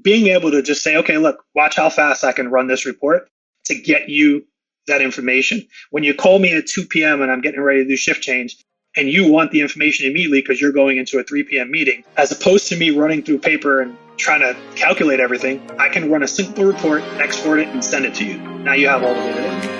being able to just say, okay, look, watch how fast I can run this report to get you that information. When you call me at 2 p.m. and I'm getting ready to do shift change, and you want the information immediately because you're going into a 3 p.m. meeting, as opposed to me running through paper and trying to calculate everything, I can run a simple report, export it, and send it to you. Now you have all the data.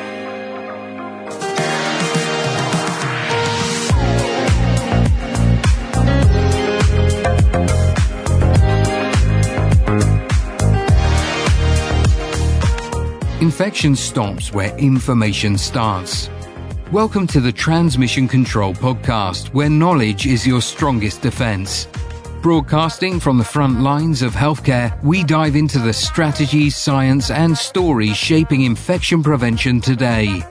Infection stops where information starts. Welcome to the Transmission Control Podcast, where knowledge is your strongest defense. Broadcasting from the front lines of healthcare, we dive into the strategies, science, and stories shaping infection prevention today.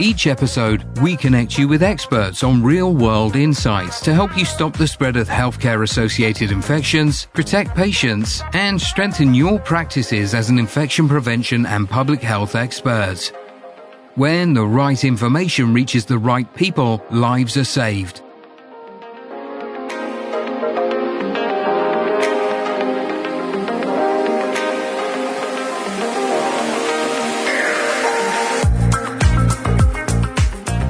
Each episode, we connect you with experts on real-world insights to help you stop the spread of healthcare-associated infections, protect patients, and strengthen your practices as an infection prevention and public health expert. When the right information reaches the right people, lives are saved.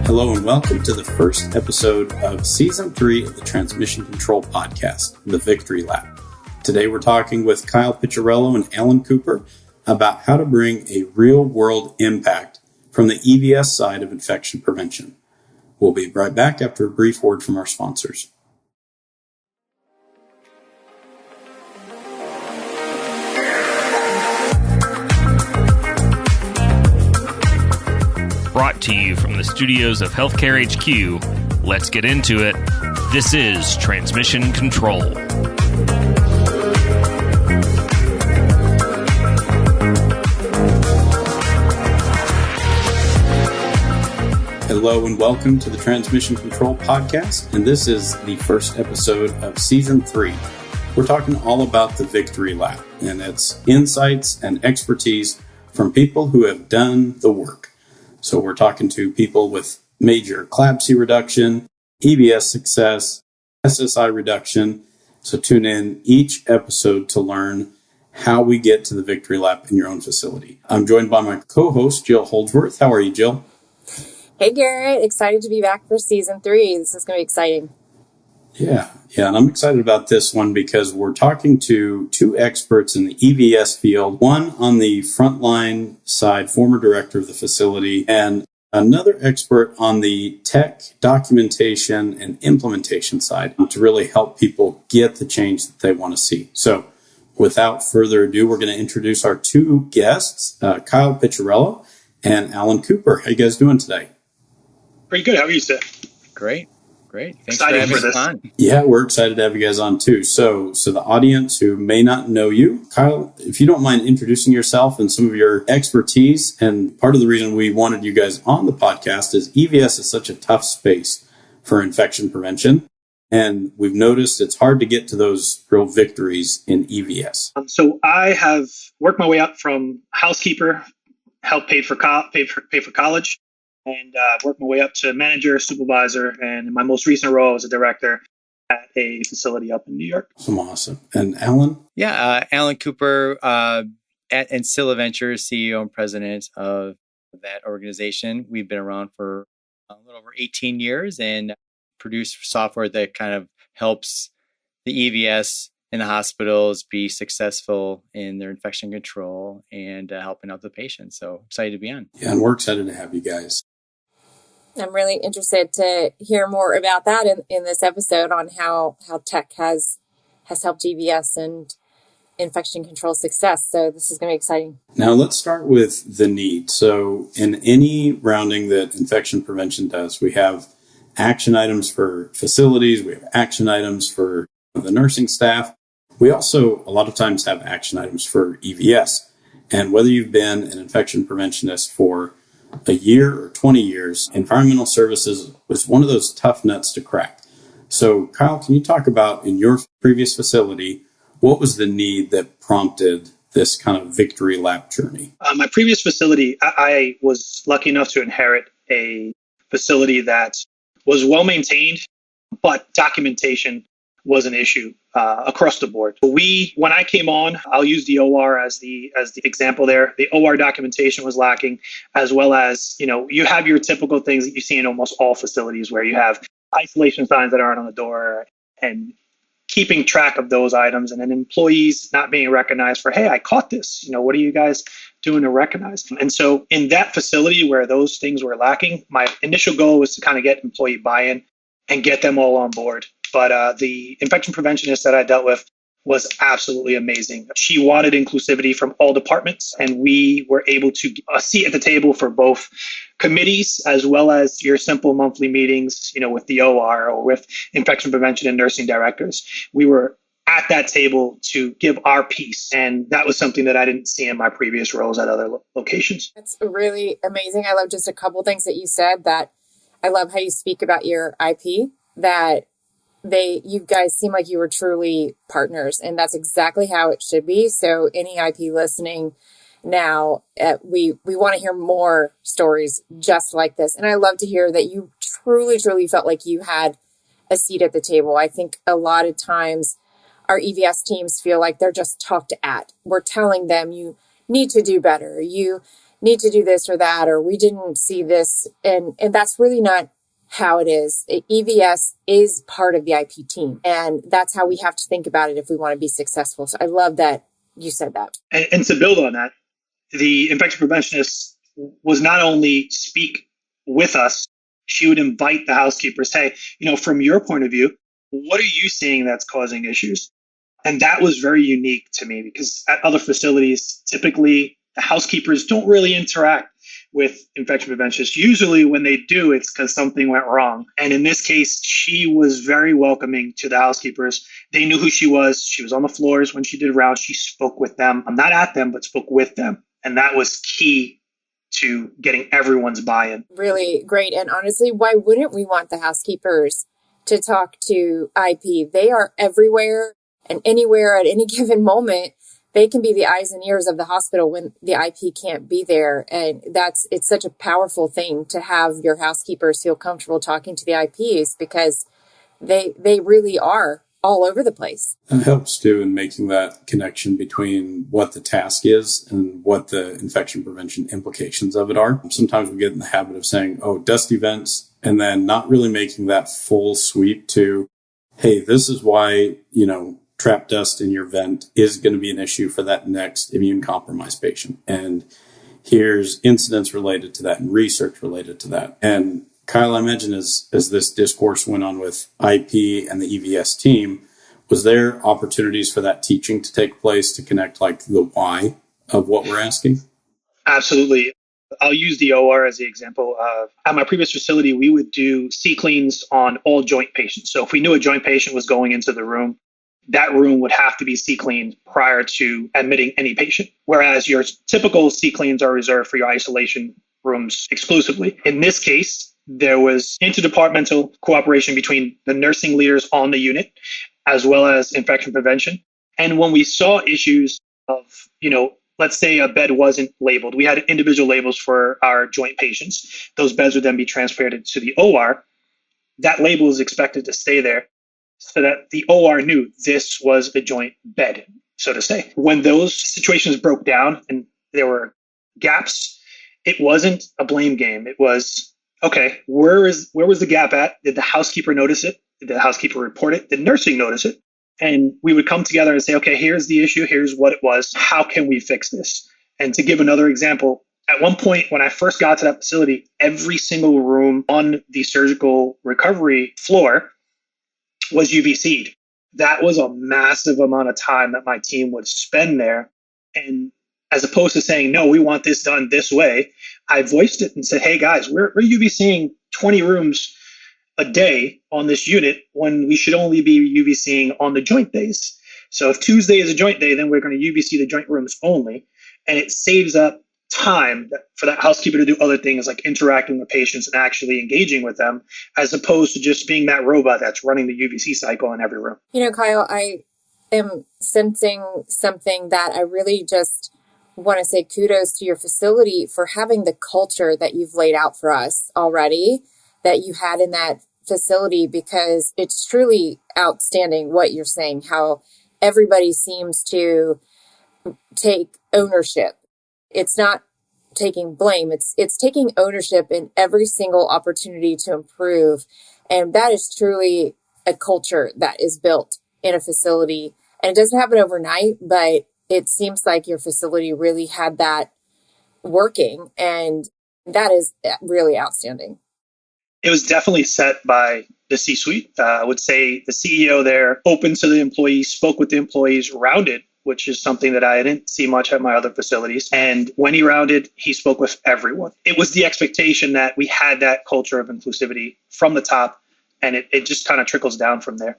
Hello and welcome to the first episode of Season 3 of the Transmission Control Podcast, The Victory Lap. Today we're talking with Kyle Piccirello and Alan Cooper about how to bring a real-world impact from the EVS side of infection prevention. We'll be right back after a brief word from our sponsors. Brought to you from the studios of Healthcare HQ, let's get into it. This is Transmission Control. Hello and welcome to the Transmission Control Podcast, and this is the first episode of Season 3. We're talking all about the Victory Lap, and it's insights and expertise from people who have done the work. So we're talking to people with major CLABSI reduction, EVS success, SSI reduction. So tune in each episode to learn how we get to the Victory Lap in your own facility. I'm joined by my co-host, Jill Holdsworth. How are you, Jill? Hey, Garrett. Excited to be back for Season 3. This is going to be exciting. Yeah, and I'm excited about this one because we're talking to two experts in the EVS field, one on the frontline side, former director of the facility, and another expert on the tech documentation and implementation side to really help people get the change that they want to see. So without further ado, we're going to introduce our two guests, Kyle Piccirello and Alan Cooper. How you guys doing today? Pretty good. How are you, Seth? Great. Thanks Excited for having for us on. Yeah, we're excited to have you guys on too. So the audience who may not know you, Kyle, if you don't mind introducing yourself and some of your expertise. And part of the reason we wanted you guys on the podcast is EVS is such a tough space for infection prevention. And we've noticed it's hard to get to those real victories in EVS. So I have worked my way up from housekeeper, helped pay for college, and worked my way up to manager, supervisor, and in my most recent role as a director at a facility up in New York. Awesome. And Alan? Yeah, Alan Cooper at Ancilla Ventures, CEO and president of that organization. We've been around for a little over 18 years and produce software that kind of helps the EVS in the hospitals be successful in their infection control and helping out the patients. So excited to be on. Yeah, and we're excited to have you guys. I'm really interested to hear more about that in this episode on how tech has helped EVS and infection control success. So this is going to be exciting. Now let's start with the need. So in any rounding that infection prevention does, we have action items for facilities. We have action items for the nursing staff. We also a lot of times have action items for EVS. And whether you've been an infection preventionist for a year or 20 years, environmental services was one of those tough nuts to crack. So Kyle, can you talk about in your previous facility, what was the need that prompted this kind of victory lap journey? My previous facility, I was lucky enough to inherit a facility that was well maintained, but documentation was an issue. across the board. When I came on, I'll use the OR as the example there. The OR documentation was lacking, as well as, you have your typical things that you see in almost all facilities where you have isolation signs that aren't on the door and keeping track of those items, and then employees not being recognized for, hey, I caught this. What are you guys doing to recognize? And so in that facility where those things were lacking, my initial goal was to kind of get employee buy-in and get them all on board. But the infection preventionist that I dealt with was absolutely amazing. She wanted inclusivity from all departments, and we were able to a seat at the table for both committees as well as your simple monthly meetings, with the OR or with infection prevention and nursing directors. We were at that table to give our piece, and that was something that I didn't see in my previous roles at other locations. That's really amazing. I love just a couple things that you said. That I love how you speak about your IP, that you guys seem like you were truly partners, and that's exactly how it should be. So any IP listening now, we want to hear more stories just like this. And I love to hear that you truly felt like you had a seat at the table. I think a lot of times our EVS teams feel like they're just talked at. We're telling them, you need to do better. You need to do this or that, or we didn't see this. And that's really not how it is. EVS is part of the IP team, and that's how we have to think about it if we want to be successful. So I love that you said that. And to build on that, the infection preventionist was not only speak with us, she would invite the housekeepers, hey, from your point of view, what are you seeing that's causing issues? And that was very unique to me, because at other facilities, typically the housekeepers don't really interact with infection preventionists. Usually when they do, it's because something went wrong. And in this case, she was very welcoming to the housekeepers. They knew who she was. She was on the floors when she did rounds. She spoke with them. Not at them, but spoke with them. And that was key to getting everyone's buy-in. Really great. And honestly, why wouldn't we want the housekeepers to talk to IP? They are everywhere and anywhere at any given moment. They can be the eyes and ears of the hospital when the IP can't be there. And it's such a powerful thing to have your housekeepers feel comfortable talking to the IPs, because they really are all over the place. It helps too in making that connection between what the task is and what the infection prevention implications of it are. Sometimes we get in the habit of saying, oh, dust events, and then not really making that full sweep to, hey, this is why, trap dust in your vent is going to be an issue for that next immune compromised patient. And here's incidents related to that and research related to that. And Kyle, I imagine as this discourse went on with IP and the EVS team, was there opportunities for that teaching to take place to connect like the why of what we're asking? Absolutely. I'll use the OR as the example. At my previous facility, we would do C-cleans on all joint patients. So if we knew a joint patient was going into the room, that room would have to be C-cleaned prior to admitting any patient. Whereas your typical C-cleans are reserved for your isolation rooms exclusively. In this case, there was interdepartmental cooperation between the nursing leaders on the unit, as well as infection prevention. And when we saw issues of, let's say a bed wasn't labeled, we had individual labels for our joint patients. Those beds would then be transferred to the OR. That label is expected to stay there so that the OR knew this was a joint bed, so to say. When those situations broke down and there were gaps, it wasn't a blame game. It was, okay, where was the gap at? Did the housekeeper notice it? Did the housekeeper report it? Did nursing notice it? And we would come together and say, okay, here's the issue. Here's what it was. How can we fix this? And to give another example, at one point when I first got to that facility, every single room on the surgical recovery floor was UVC'd. That was a massive amount of time that my team would spend there. And as opposed to saying, no, we want this done this way, I voiced it and said, hey guys, we're UVCing 20 rooms a day on this unit when we should only be UVCing on the joint days. So if Tuesday is a joint day, then we're going to UVC the joint rooms only. And it saves up time for that housekeeper to do other things like interacting with patients and actually engaging with them, as opposed to just being that robot that's running the UVC cycle in every room. Kyle, I am sensing something that I really just want to say kudos to your facility for having the culture that you've laid out for us already, that you had in that facility because it's truly outstanding what you're saying, how everybody seems to take ownership. It's not taking blame. It's taking ownership in every single opportunity to improve. And that is truly a culture that is built in a facility. And it doesn't happen overnight, but it seems like your facility really had that working. And that is really outstanding. It was definitely set by the C-suite. I would say the CEO there, open to the employees, spoke with the employees, rounded, which is something that I didn't see much at my other facilities. And when he rounded, he spoke with everyone. It was the expectation that we had that culture of inclusivity from the top, and it just kind of trickles down from there.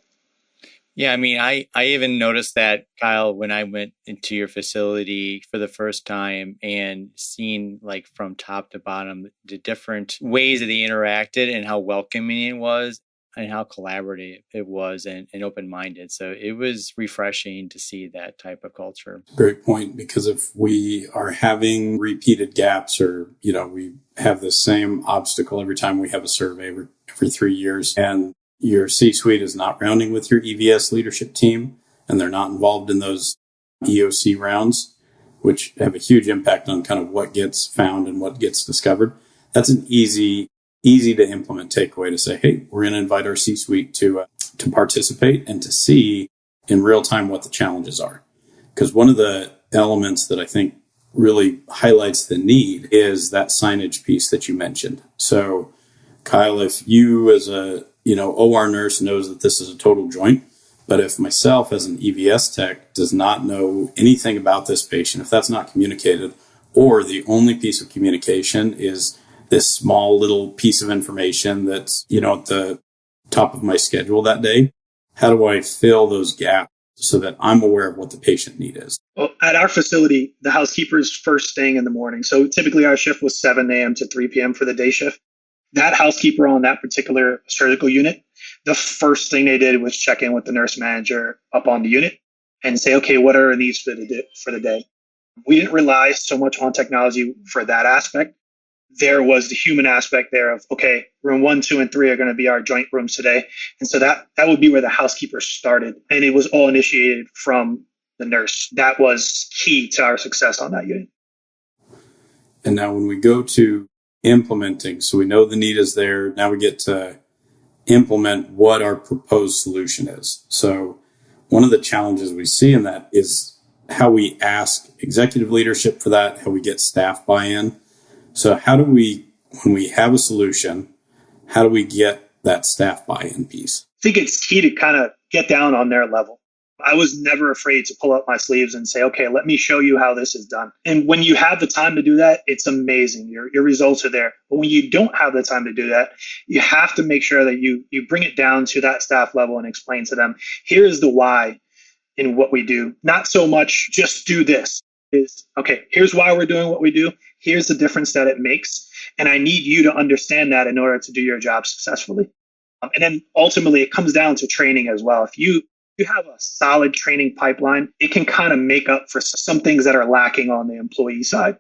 Yeah, I mean, I even noticed that, Kyle, when I went into your facility for the first time and seen like from top to bottom the different ways that they interacted and how welcoming it was and how collaborative it was and open-minded. So it was refreshing to see that type of culture. Great point, because if we are having repeated gaps or, we have the same obstacle every time we have a survey every 3 years, and your C-suite is not rounding with your EVS leadership team, and they're not involved in those EOC rounds, which have a huge impact on kind of what gets found and what gets discovered. That's an easy to implement takeaway to say, hey, we're going to invite our C-suite to participate and to see in real time what the challenges are. Because one of the elements that I think really highlights the need is that signage piece that you mentioned. So Kyle, if you as a OR nurse knows that this is a total joint, but if myself as an EVS tech does not know anything about this patient, if that's not communicated, or the only piece of communication is this small little piece of information that's, at the top of my schedule that day, how do I fill those gaps so that I'm aware of what the patient need is? Well, at our facility, the housekeeper is first thing in the morning. So typically our shift was 7 a.m. to 3 p.m. for the day shift. That housekeeper on that particular surgical unit, the first thing they did was check in with the nurse manager up on the unit and say, okay, what are our needs for the day? We didn't rely so much on technology for that aspect. There was the human aspect there of, okay, room 1, 2, and 3 are going to be our joint rooms today. And so that would be where the housekeeper started. And it was all initiated from the nurse. That was key to our success on that unit. And now when we go to implementing, so we know the need is there, now we get to implement what our proposed solution is. So one of the challenges we see in that is how we ask executive leadership for that, how we get staff buy-in. So how do we, when we have a solution, how do we get that staff buy-in piece? I think it's key to kind of get down on their level. I was never afraid to pull up my sleeves and say, okay, let me show you how this is done. And when you have the time to do that, it's amazing. Your results are there. But when you don't have the time to do that, you have to make sure that you bring it down to that staff level and explain to them, here is the why in what we do. Not so much just do this. Is, okay, here's why we're doing what we do. Here's the difference that it makes. And I need you to understand that in order to do your job successfully. And then ultimately, it comes down to training as well. If you have a solid training pipeline, it can kind of make up for some things that are lacking on the employee side.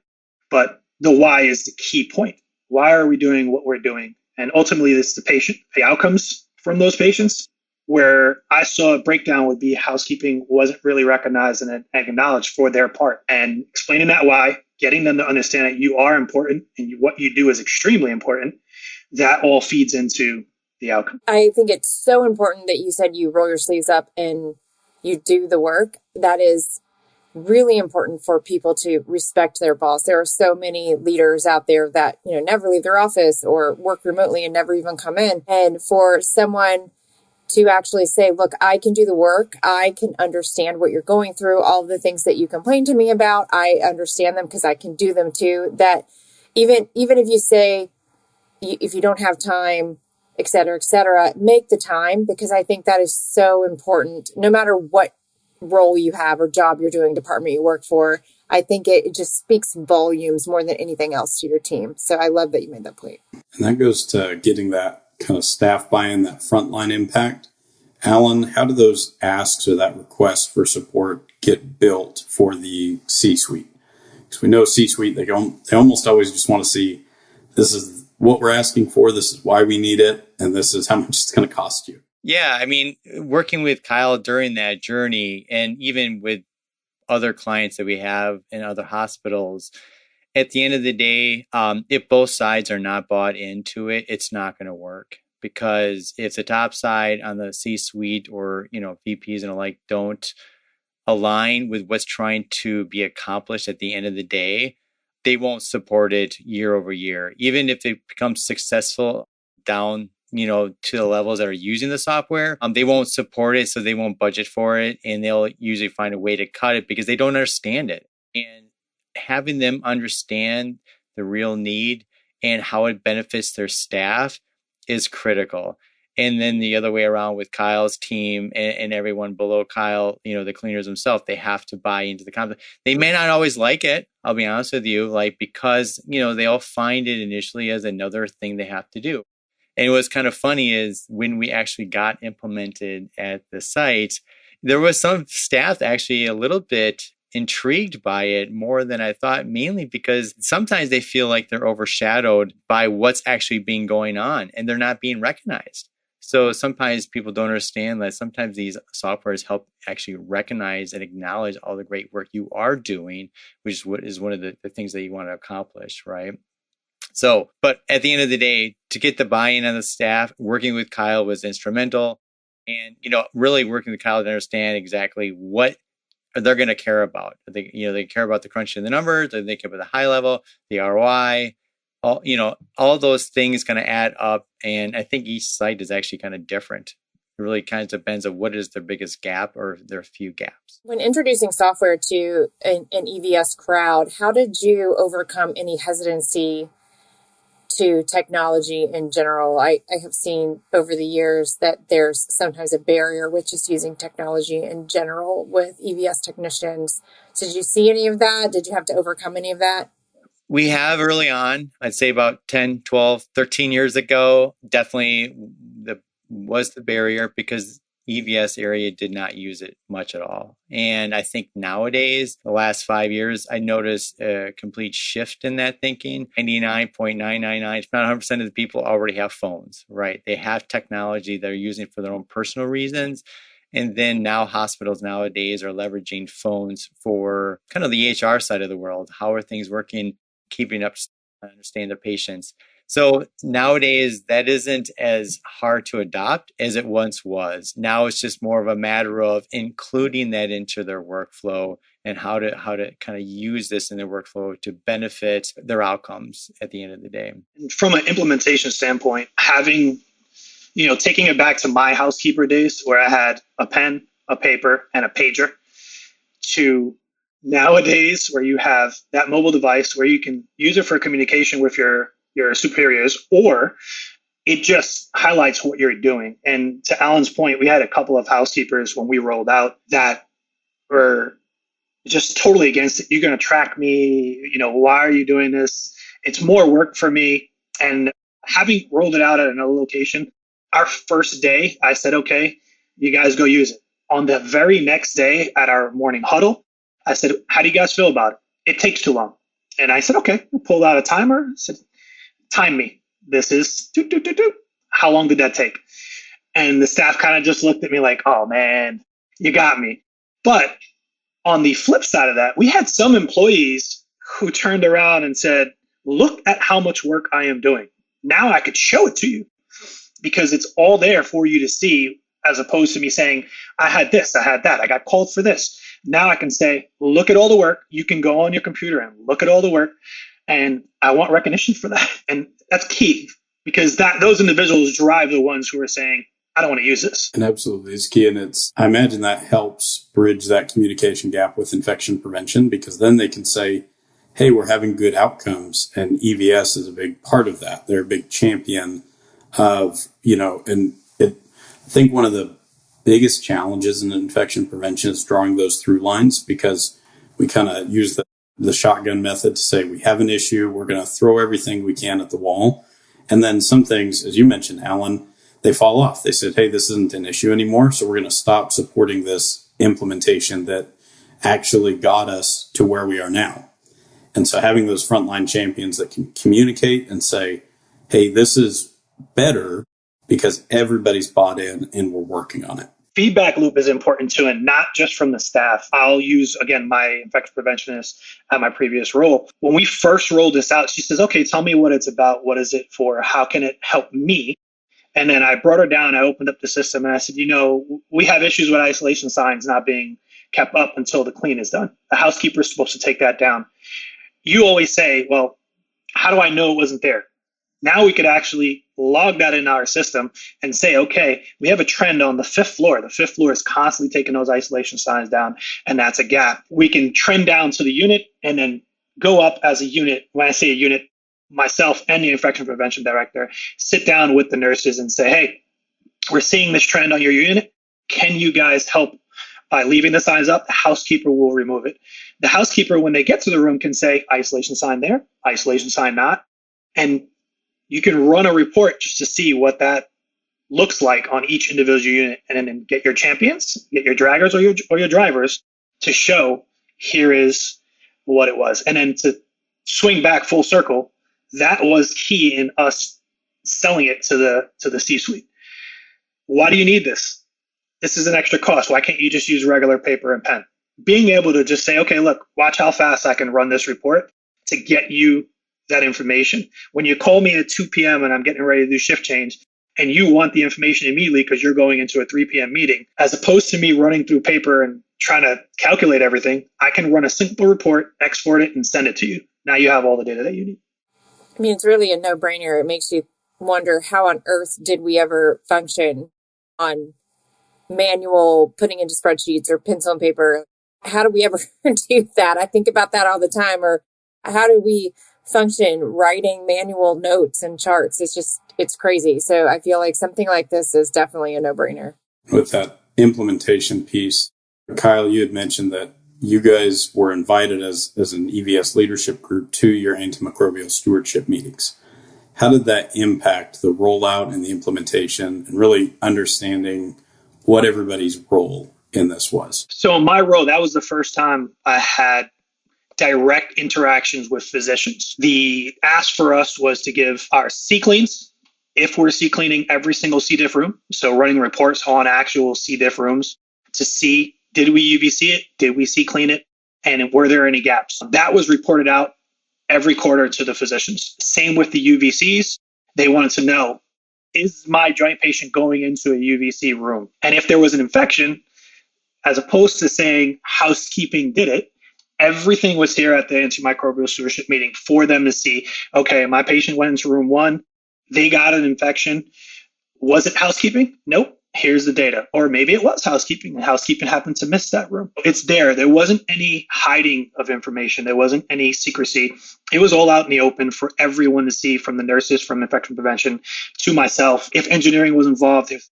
But the why is the key point. Why are we doing what we're doing? And ultimately, it's the patient, the outcomes from those patients. Where I saw a breakdown would be housekeeping wasn't really recognized and acknowledged for their part. And explaining that why, getting them to understand that you are important and what you do is extremely important, that all feeds into the outcome. I think it's so important that you said you roll your sleeves up and you do the work. That is really important for people to respect their boss. There are so many leaders out there that, never leave their office or work remotely and never even come in. And for someone to actually say, look, I can do the work. I can understand what you're going through. All of the things that you complain to me about, I understand them because I can do them too. That even if you say, if you don't have time, et cetera, make the time, because I think that is so important. No matter what role you have or job you're doing, department you work for, I think it just speaks volumes more than anything else to your team. So I love that you made that point. And that goes to getting that kind of staff buy-in, that frontline impact. Alan, how do those asks or that request for support get built for the C-suite? Because we know C-suite, they almost always just want to see, this is what we're asking for. This is why we need it. And this is how much it's going to cost you. Yeah. I mean, working with Kyle during that journey and even with other clients that we have in other hospitals, at the end of the day, if both sides are not bought into it, it's not going to work. Because if the top side on the C-suite or, VPs and the like don't align with what's trying to be accomplished at the end of the day, they won't support it year over year. Even if it becomes successful down, to the levels that are using the software, they won't support it, so they won't budget for it, and they'll usually find a way to cut it because they don't understand it. And having them understand the real need and how it benefits their staff is critical. And then the other way around with Kyle's team and everyone below Kyle, the cleaners themselves, they have to buy into the concept. They may not always like it, I'll be honest with you, because, they all find it initially as another thing they have to do. And what's kind of funny is when we actually got implemented at the site, there was some staff actually a little bit intrigued by it more than I thought, mainly because sometimes they feel like they're overshadowed by what's actually being going on and they're not being recognized. So sometimes people don't understand that sometimes these softwares help actually recognize and acknowledge all the great work you are doing, which is one of the things that you want to accomplish, right? So, but at the end of the day, to get the buy-in on the staff, working with Kyle was instrumental. And, really working with Kyle to understand exactly what they're going to care about. They care about the crunching the numbers, they care about the high level, the ROI, all those things kind of add up. And I think each site is actually kind of different. It really kind of depends on what is their biggest gap or their few gaps. When introducing software to an EVS crowd, how did you overcome any hesitancy to technology in general? I have seen over the years that there's sometimes a barrier with just using technology in general with EVS technicians. So did you see any of that? Did you have to overcome any of that? We have early on, I'd say about 10, 12, 13 years ago, definitely was the barrier because EVS area did not use it much at all. And I think nowadays, the last 5 years, I noticed a complete shift in that thinking. 99.999, if not 100% of the people already have phones, right? They have technology they're using for their own personal reasons. And then now hospitals nowadays are leveraging phones for kind of the HR side of the world. How are things working, keeping up to understand their patients? So nowadays, that isn't as hard to adopt as it once was. Now it's just more of a matter of including that into their workflow and how to kind of use this in their workflow to benefit their outcomes at the end of the day. From an implementation standpoint, taking it back to my housekeeper days where I had a pen, a paper, and a pager, to nowadays where you have that mobile device where you can use it for communication with your superiors, or it just highlights what you're doing. And to Alan's point, we had a couple of housekeepers when we rolled out that were just totally against it. You're going to track me. Why are you doing this? It's more work for me. And having rolled it out at another location, our first day, I said, okay, you guys go use it. On the very next day at our morning huddle, I said, how do you guys feel about it? It takes too long. And I said, okay, I pulled out a timer. I said, time me. This is how long did that take? And the staff kind of just looked at me like, oh man, you got me. But on the flip side of that, we had some employees who turned around and said, look at how much work I am doing. Now I could show it to you because it's all there for you to see, as opposed to me saying, I had this, I had that, I got called for this. Now I can say, look at all the work. You can go on your computer and look at all the work. And I want recognition for that. And that's key because those individuals drive the ones who are saying, I don't want to use this. And absolutely is key. And I imagine that helps bridge that communication gap with infection prevention, because then they can say, hey, we're having good outcomes. And EVS is a big part of that. They're a big champion of, and I think one of the biggest challenges in infection prevention is drawing those through lines, because we kind of use the shotgun method to say we have an issue, we're going to throw everything we can at the wall. And then some things, as you mentioned, Alan, they fall off. They said, hey, this isn't an issue anymore, so we're going to stop supporting this implementation that actually got us to where we are now. And so having those frontline champions that can communicate and say, hey, this is better because everybody's bought in and we're working on it. Feedback loop is important too, and not just from the staff. I'll use, again, my infection preventionist at my previous role. When we first rolled this out, she says, okay, tell me what it's about. What is it for? How can it help me? And then I brought her down. I opened up the system and I said, we have issues with isolation signs not being kept up until the clean is done. The housekeeper is supposed to take that down. You always say, well, how do I know it wasn't there? Now we could actually log that in our system and say, okay, we have a trend on the fifth floor. The fifth floor is constantly taking those isolation signs down, and that's a gap. We can trend down to the unit and then go up as a unit. When I say a unit, myself and the infection prevention director sit down with the nurses and say, hey, we're seeing this trend on your unit. Can you guys help by leaving the signs up? The housekeeper will remove it. The housekeeper, when they get to the room, can say isolation sign there, isolation sign not. And you can run a report just to see what that looks like on each individual unit, and then get your champions, get your draggers or your drivers to show here is what it was. And then to swing back full circle, that was key in us selling it to the C-suite. Why do you need this? This is an extra cost. Why can't you just use regular paper and pen? Being able to just say, okay, look, watch how fast I can run this report to get you that information. When you call me at 2 p.m. and I'm getting ready to do shift change, and you want the information immediately because you're going into a 3 p.m. meeting, as opposed to me running through paper and trying to calculate everything, I can run a simple report, export it, and send it to you. Now you have all the data that you need. I mean, it's really a no-brainer. It makes you wonder, how on earth did we ever function on manual putting into spreadsheets or pencil and paper? How do we ever do that? I think about that all the time. Or how do we function writing manual notes and charts? It's crazy. So I feel like something like this is definitely a no-brainer. With that implementation piece, Kyle, you had mentioned that you guys were invited as an EVS leadership group to your antimicrobial stewardship meetings. How did that impact the rollout and the implementation and really understanding what everybody's role in this was? So in my role, that was the first time I had direct interactions with physicians. The ask for us was to give our C-cleans, if we're C-cleaning every single C. diff room, so running reports on actual C. diff rooms to see, did we UVC it? Did we C-clean it? And were there any gaps? That was reported out every quarter to the physicians. Same with the UVCs. They wanted to know, is my joint patient going into a UVC room? And if there was an infection, as opposed to saying housekeeping did it, everything was here at the antimicrobial stewardship meeting for them to see, okay, my patient went into room 1, they got an infection. Was it housekeeping? Nope. Here's the data. Or maybe it was housekeeping and housekeeping happened to miss that room. It's there. There wasn't any hiding of information. There wasn't any secrecy. It was all out in the open for everyone to see, from the nurses, from infection prevention to myself. If engineering was involved, if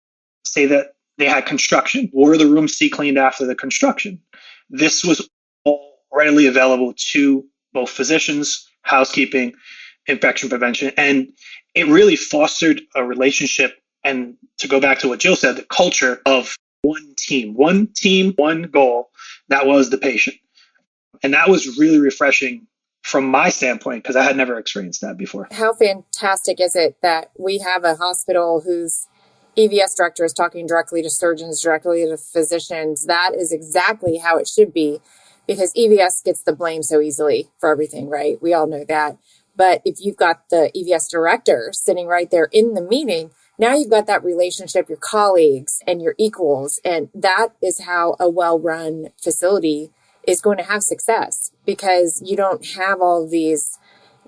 say that they had construction, were the rooms C-cleaned after the construction? This was all readily available to both physicians, housekeeping, infection prevention. And it really fostered a relationship. And to go back to what Jill said, the culture of one team, one goal, that was the patient. And that was really refreshing from my standpoint, because I had never experienced that before. How fantastic is it that we have a hospital whose EVS director is talking directly to surgeons, directly to physicians? That is exactly how it should be, because EVS gets the blame so easily for everything, right? We all know that. But if you've got the EVS director sitting right there in the meeting, now you've got that relationship, your colleagues and your equals. And that is how a well-run facility is going to have success, because you don't have all of these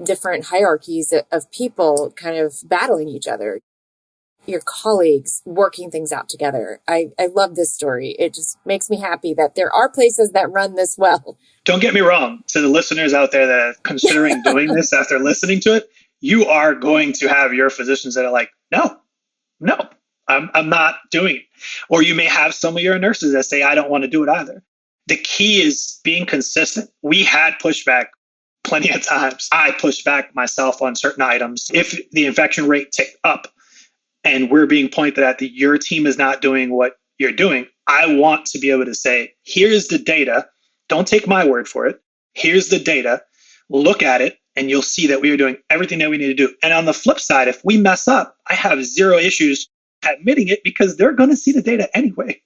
different hierarchies of people kind of battling each other. Your colleagues working things out together. I love this story. It just makes me happy that there are places that run this well. Don't get me wrong. To the listeners out there that are considering doing this after listening to it, you are going to have your physicians that are like, no, I'm not doing it. Or you may have some of your nurses that say, I don't want to do it either. The key is being consistent. We had pushback plenty of times. I pushed back myself on certain items. If the infection rate ticked up and we're being pointed at that your team is not doing what you're doing, I want to be able to say, here's the data. Don't take my word for it. Here's the data. Look at it and you'll see that we are doing everything that we need to do. And on the flip side, if we mess up, I have zero issues admitting it because they're going to see the data anyway.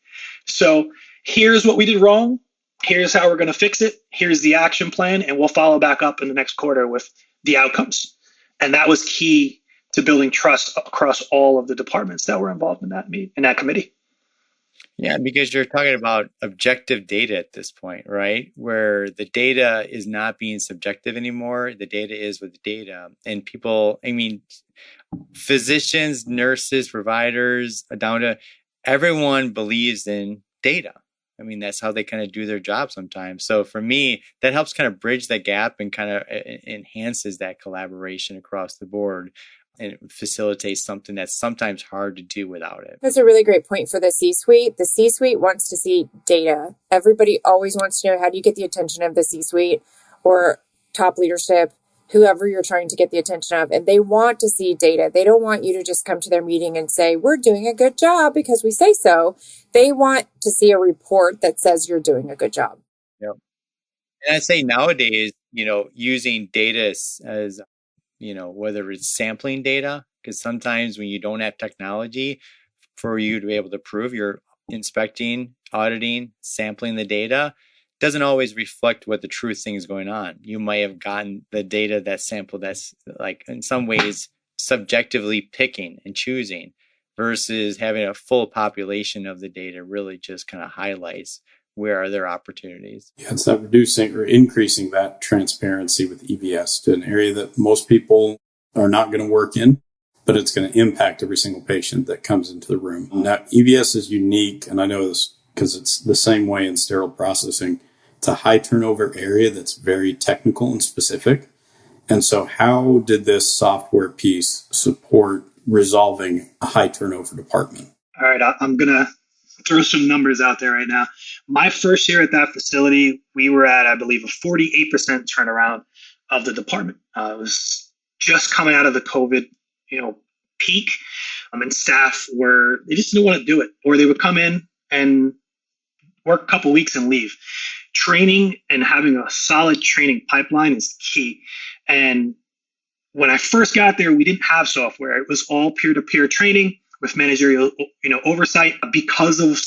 So here's what we did wrong. Here's how we're going to fix it. Here's the action plan, and we'll follow back up in the next quarter with the outcomes. And that was key to building trust across all of the departments that were involved in that committee. Yeah, because you're talking about objective data at this point, right? Where the data is not being subjective anymore. The data is with the data. And people, physicians, nurses, providers, down to everyone believes in data. That's how they kind of do their job sometimes. So for me, that helps kind of bridge that gap and kind of enhances that collaboration across the board and facilitates something that's sometimes hard to do without it. That's a really great point for the C-suite. The C-suite wants to see data. Everybody always wants to know, how do you get the attention of the C-suite or top leadership, whoever you're trying to get the attention of, and they want to see data. They don't want you to just come to their meeting and say, we're doing a good job because we say so. They want to see a report that says you're doing a good job. Yep. And I'd say nowadays, using data as whether it's sampling data, because sometimes when you don't have technology for you to be able to prove you're inspecting, auditing, sampling the data, doesn't always reflect what the true thing is going on. You might have gotten the data that sample that's like in some ways subjectively picking and choosing versus having a full population of the data really just kind of highlights where are there opportunities. Yeah, it's that reducing or increasing that transparency with EVS to an area that most people are not going to work in, but it's going to impact every single patient that comes into the room. Now, EVS is unique, and I know this because it's the same way in sterile processing. It's a high turnover area that's very technical and specific. And so how did this software piece support resolving a high turnover department? All right, I'm going to throw some numbers out there right now. My first year at that facility, we were at, I believe, a 48% turnaround of the department. It was just coming out of the COVID, peak, and staff they just didn't want to do it, or they would come in and work a couple weeks and leave. Training and having a solid training pipeline is key. And when I first got there, we didn't have software. It was all peer-to-peer training with managerial, oversight because of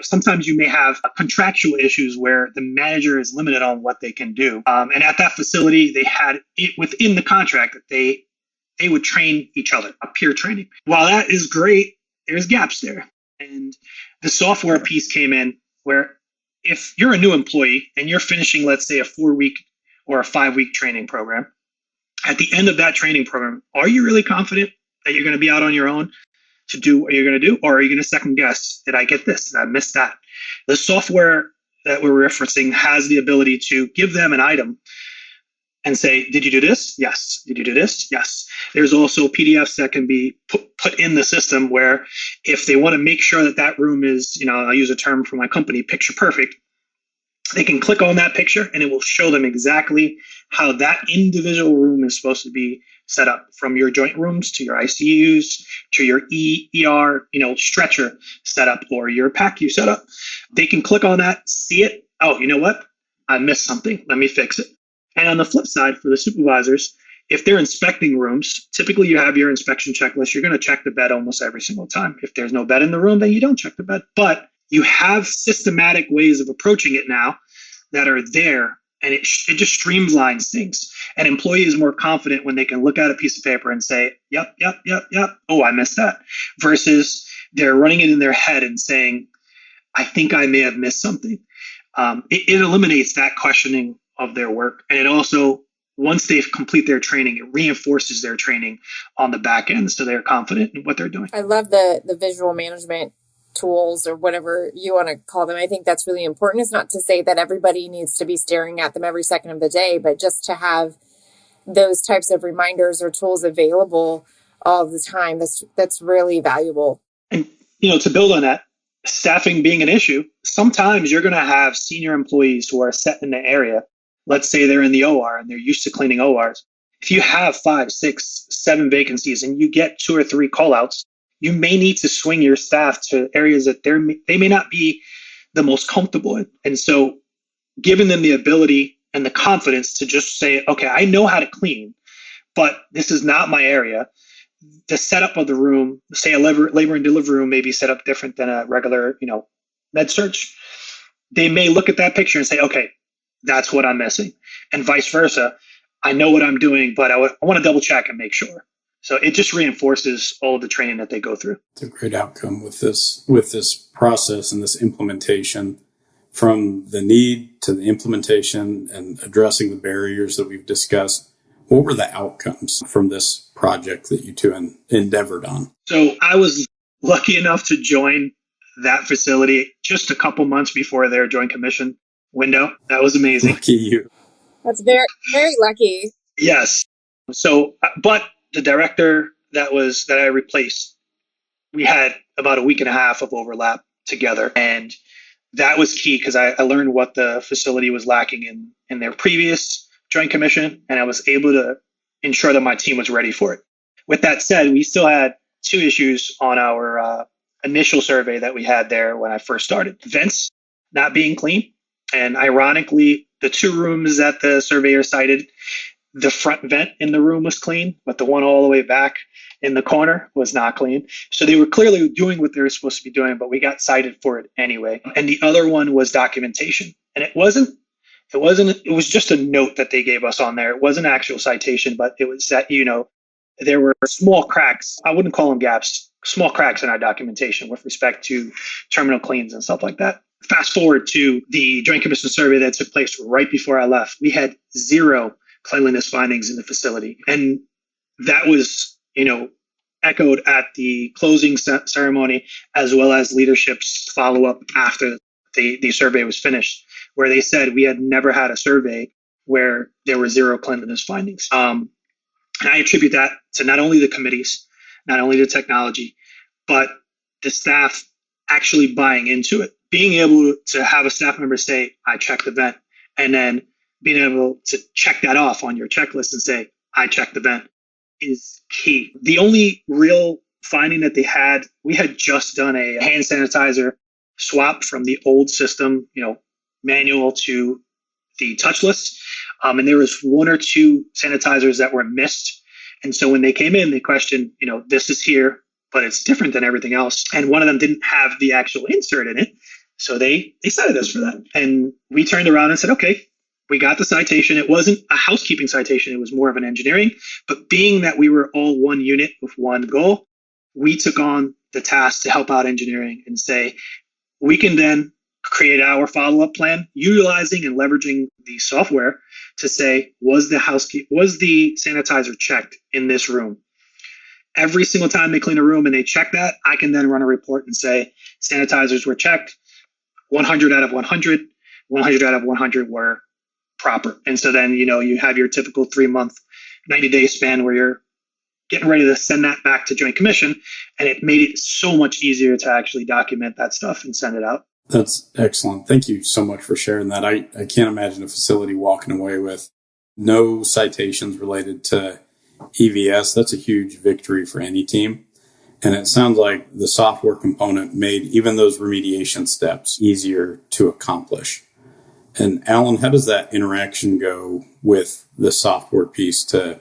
sometimes you may have contractual issues where the manager is limited on what they can do. And at that facility, they had it within the contract that they would train each other, a peer training. While that is great, there's gaps there. And the software piece came in where if you're a new employee and you're finishing, let's say, a 4-week or a 5-week training program, at the end of that training program, are you really confident that you're going to be out on your own to do what you're going to do? Or are you going to second guess, did I get this? Did I miss that? The software that we're referencing has the ability to give them an item and say, did you do this? Yes. Did you do this? Yes. There's also PDFs that can be put in the system where if they want to make sure that room is, I'll use a term from my company, picture perfect, they can click on that picture and it will show them exactly how that individual room is supposed to be set up, from your joint rooms to your ICUs to your ER, stretcher setup or your PACU setup. They can click on that, see it. Oh, you know what? I missed something. Let me fix it. And on the flip side, for the supervisors, if they're inspecting rooms, typically you have your inspection checklist. You're going to check the bed almost every single time. If there's no bed in the room, then you don't check the bed. But you have systematic ways of approaching it now that are there, and it just streamlines things. An employee is more confident when they can look at a piece of paper and say, yep. Oh, I missed that. Versus they're running it in their head and saying, I think I may have missed something. It eliminates that questioning of their work. And it also, once they complete their training, it reinforces their training on the back end so they're confident in what they're doing. I love the visual management tools, or whatever you want to call them. I think that's really important. It's not to say that everybody needs to be staring at them every second of the day, but just to have those types of reminders or tools available all the time, that's really valuable. And, to build on that, staffing being an issue, sometimes you're going to have senior employees who are set in the area. Let's say they're in the OR and they're used to cleaning ORs. If you have 5, 6, 7 vacancies and you get 2 or 3 callouts, you may need to swing your staff to areas that they may not be the most comfortable in. And so giving them the ability and the confidence to just say, okay, I know how to clean, but this is not my area. The setup of the room, say a labor and delivery room may be set up different than a regular, med search. They may look at that picture and say, okay, that's what I'm missing. And vice versa. I know what I'm doing, but I want to double check and make sure. So it just reinforces all of the training that they go through. It's a great outcome with this process and this implementation, from the need to the implementation and addressing the barriers that we've discussed. What were the outcomes from this project that you two endeavored on? So I was lucky enough to join that facility just a couple months before their joint commission window. That was amazing. Lucky you. That's very, very lucky. Yes. So, but the director that I replaced, we had about a week and a half of overlap together. And that was key because I learned what the facility was lacking in their previous joint commission. And I was able to ensure that my team was ready for it. With that said, we still had two issues on our initial survey that we had there when I first started. Vents not being clean. And ironically, the two rooms that the surveyor cited, the front vent in the room was clean, but the one all the way back in the corner was not clean. So they were clearly doing what they were supposed to be doing, but we got cited for it anyway. And the other one was documentation. And it was just a note that they gave us on there. It wasn't an actual citation, but it was that, there were small cracks. I wouldn't call them gaps, small cracks in our documentation with respect to terminal cleans and stuff like that. Fast forward to the Joint Commission survey that took place right before I left. We had 0 cleanliness findings in the facility. And that was, echoed at the closing ceremony, as well as leadership's follow-up after the survey was finished, where they said we had never had a survey where there were 0 cleanliness findings. And I attribute that to not only the committees, not only the technology, but the staff actually buying into it. Being able to have a staff member say, I checked the vent, and then being able to check that off on your checklist and say, I checked the vent, is key. The only real finding that they had, we had just done a hand sanitizer swap from the old system, manual to the touchless. And there was 1 or 2 sanitizers that were missed. And so when they came in, they questioned, this is here, but it's different than everything else. And one of them didn't have the actual insert in it. So they cited us for that. And we turned around and said, okay, we got the citation. It wasn't a housekeeping citation. It was more of an engineering. But being that we were all one unit with one goal, we took on the task to help out engineering and say, we can then create our follow-up plan, utilizing and leveraging the software to say, was the sanitizer checked in this room? Every single time they clean a room and they check that, I can then run a report and say, sanitizers were checked, 100 out of 100, 100 out of 100 were proper. And so then, you have your typical 3-month, 90-day span where you're getting ready to send that back to Joint Commission. And it made it so much easier to actually document that stuff and send it out. That's excellent. Thank you so much for sharing that. I can't imagine a facility walking away with no citations related to EVS. That's a huge victory for any team. And it sounds like the software component made even those remediation steps easier to accomplish. And Alan, how does that interaction go with the software piece to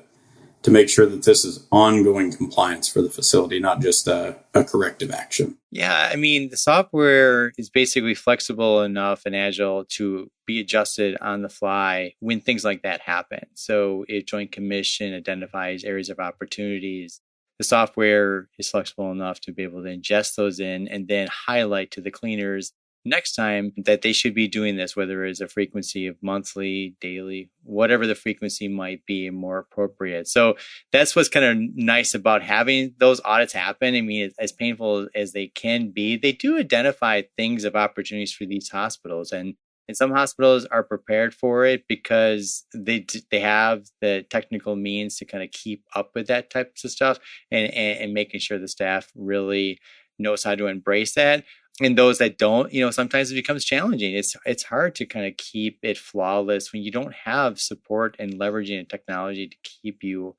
make sure that this is ongoing compliance for the facility, not just a corrective action? Yeah, the software is basically flexible enough and agile to be adjusted on the fly when things like that happen. So if Joint Commission identifies areas of opportunities, the software is flexible enough to be able to ingest those in and then highlight to the cleaners next time that they should be doing this, whether it's a frequency of monthly, daily, whatever the frequency might be more appropriate. So that's what's kind of nice about having those audits happen. As painful as they can be, they do identify things of opportunities for these hospitals. And some hospitals are prepared for it because they have the technical means to kind of keep up with that types of stuff and making sure the staff really knows how to embrace that. And those that don't, sometimes it becomes challenging. It's hard to kind of keep it flawless when you don't have support and leveraging and technology to keep you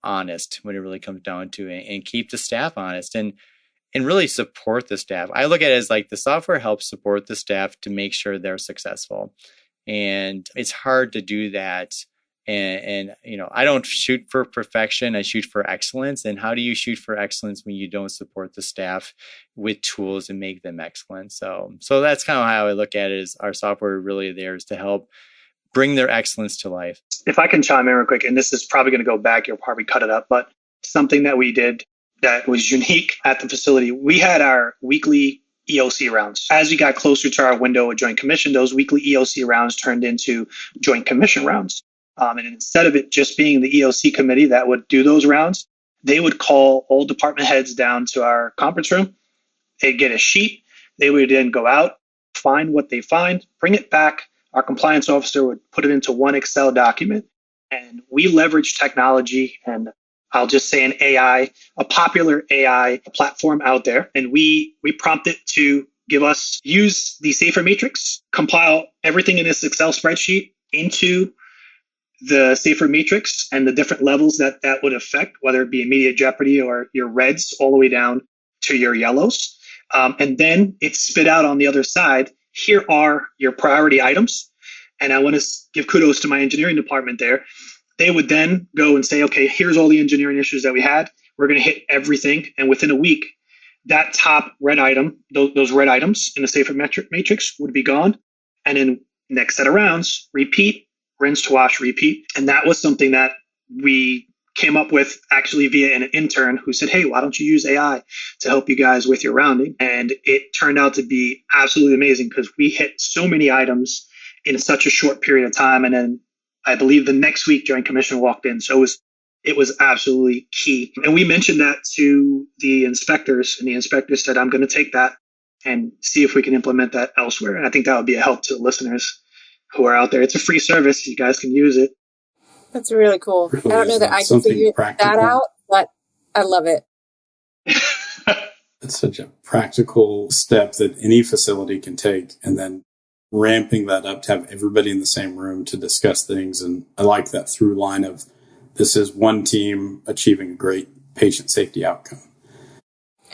honest when it really comes down to it, and keep the staff honest and really support the staff. I look at it as like the software helps support the staff to make sure they're successful. And it's hard to do that. And I don't shoot for perfection. I shoot for excellence. And how do you shoot for excellence when you don't support the staff with tools and make them excellent? So that's kind of how I look at it, is our software really there is to help bring their excellence to life. If I can chime in real quick, and this is probably going to go back, you'll probably cut it up, but something that we did that was unique at the facility, we had our weekly EOC rounds. As we got closer to our window of Joint Commission, those weekly EOC rounds turned into Joint Commission rounds. And instead of it just being the EOC committee that would do those rounds, they would call all department heads down to our conference room. They'd get a sheet. They would then go out, find what they find, bring it back. Our compliance officer would put it into one Excel document. And we leverage technology, and I'll just say an AI, a popular AI platform out there. And we prompt it to use the Safer Matrix, compile everything in this Excel spreadsheet into the Safer Matrix and the different levels that would affect, whether it be immediate jeopardy or your reds all the way down to your yellows. And then it spit out on the other side, here are your priority items. And I want to give kudos to my engineering department there. They would then go and say, okay, here's all the engineering issues that we had. We're going to hit everything. And within a week, that top red item, those red items in the Safer Matrix would be gone. And then next set of rounds, repeat, rinse to wash, repeat. And that was something that we came up with actually via an intern who said, hey, why don't you use AI to help you guys with your rounding? And it turned out to be absolutely amazing because we hit so many items in such a short period of time. And then I believe the next week Joint Commission walked in. So it was absolutely key. And we mentioned that to the inspectors, and the inspectors said, I'm going to take that and see if we can implement that elsewhere. And I think that would be a help to the listeners who are out there. It's a free service. You guys can use it. That's really cool. Really I don't know that I can figure that out, but I love it. It's such a practical step that any facility can take, and then ramping that up to have everybody in the same room to discuss things. And I like that through line of this is one team achieving a great patient safety outcome.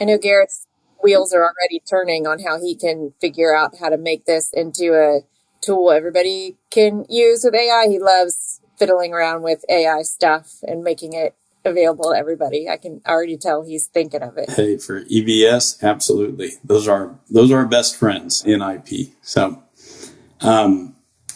I know Garrett's wheels are already turning on how he can figure out how to make this into a tool everybody can use with AI. He loves fiddling around with AI stuff and making it available to everybody. I can already tell he's thinking of it. Hey, for EVS, absolutely. Those are our best friends in IP. So,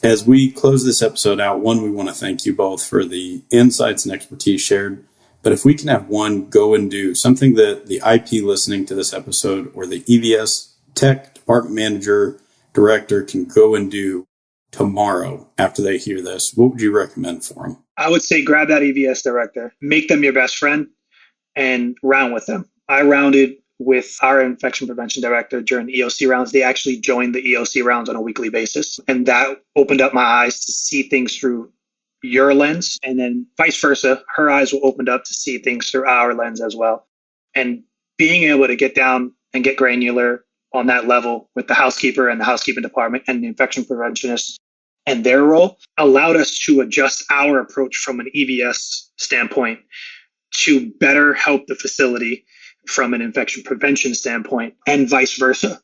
as we close this episode out, one, we want to thank you both for the insights and expertise shared. But if we can have one go and do something that the IP listening to this episode or the EVS tech department manager, director can go and do tomorrow after they hear this, what would you recommend for them? I would say grab that EVS director, make them your best friend, and round with them. I rounded with our infection prevention director during the EOC rounds. They actually joined the EOC rounds on a weekly basis. And that opened up my eyes to see things through your lens, and then vice versa. Her eyes were opened up to see things through our lens as well. And being able to get down and get granular on that level with the housekeeper and the housekeeping department and the infection preventionist and their role allowed us to adjust our approach from an EVS standpoint to better help the facility from an infection prevention standpoint, and vice versa.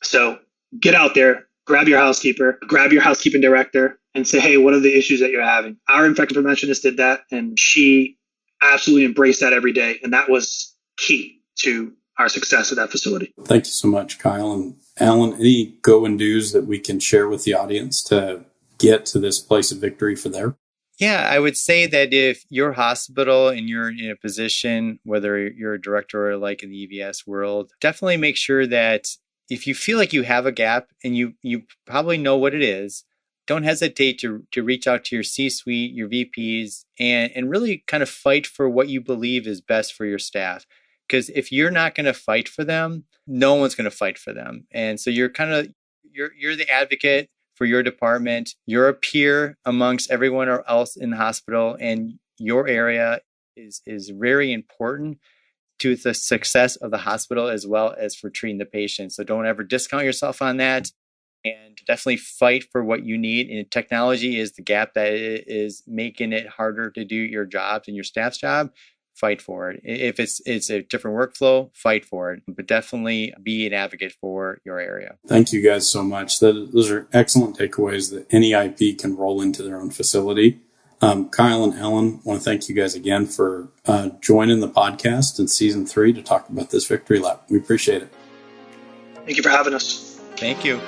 So get out there, grab your housekeeper, grab your housekeeping director, and say, hey, what are the issues that you're having? Our infection preventionist did that, and she absolutely embraced that every day. And that was key to our success at that facility. Thank you so much, Kyle. And Alan, any go and do's that we can share with the audience to get to this place of victory for there? Yeah, I would say that if your hospital and you're in a position, whether you're a director or like in the EVS world, definitely make sure that if you feel like you have a gap and you probably know what it is, don't hesitate to reach out to your C-suite, your VPs, and really kind of fight for what you believe is best for your staff. Because if you're not going to fight for them, no one's going to fight for them. And so you're the advocate for your department. You're a peer amongst everyone else in the hospital, and your area is very important to the success of the hospital as well as for treating the patient. So don't ever discount yourself on that, and definitely fight for what you need. And technology is the gap that is making it harder to do your jobs and your staff's job. fight for it. If it's a different workflow, fight for it, but definitely be an advocate for your area. Thank you guys so much. Those are excellent takeaways that any IP can roll into their own facility. Kyle and Ellen, I want to thank you guys again for joining the podcast in season 3 to talk about this victory lap. We appreciate it. Thank you for having us. Thank you.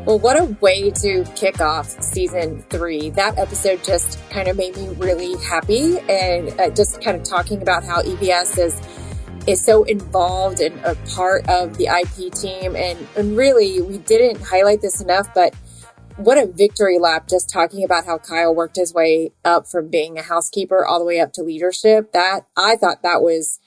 Well, what a way to kick off season 3. That episode just kind of made me really happy, and just kind of talking about how EVS is so involved and a part of the IP team. And really, we didn't highlight this enough, but what a victory lap, just talking about how Kyle worked his way up from being a housekeeper all the way up to leadership. I thought that was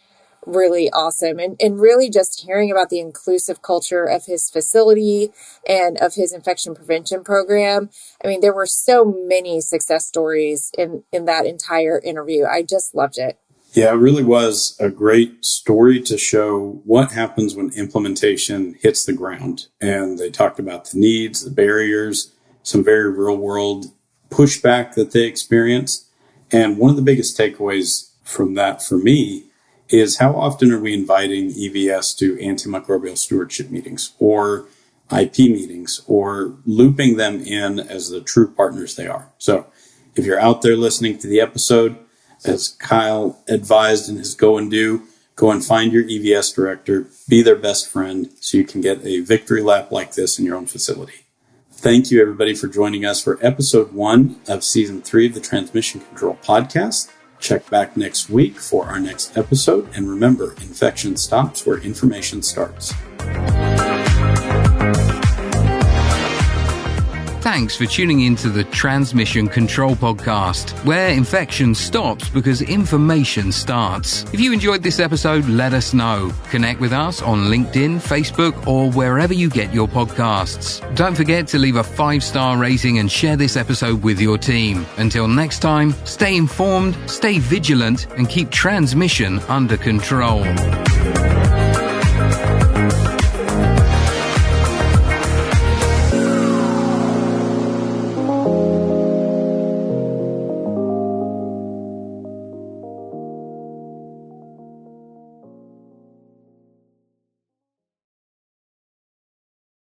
really awesome. And really just hearing about the inclusive culture of his facility and of his infection prevention program. I mean, there were so many success stories in that entire interview. I just loved it. Yeah, it really was a great story to show what happens when implementation hits the ground. And they talked about the needs, the barriers, some very real world pushback that they experienced. And one of the biggest takeaways from that for me is how often are we inviting EVS to antimicrobial stewardship meetings or IP meetings or looping them in as the true partners they are. So if you're out there listening to the episode, as Kyle advised in his Go and Do, go and find your EVS director, be their best friend so you can get a victory lap like this in your own facility. Thank you, everybody, for joining us for episode 1 of season 3 of the Transmission Control Podcast. Check back next week for our next episode. And remember, infection stops where information starts. Thanks for tuning in to the Transmission Control Podcast, where infection stops because information starts. If you enjoyed this episode, let us know. Connect with us on LinkedIn, Facebook, or wherever you get your podcasts. Don't forget to leave a 5-star rating and share this episode with your team. Until next time, stay informed, stay vigilant, and keep transmission under control.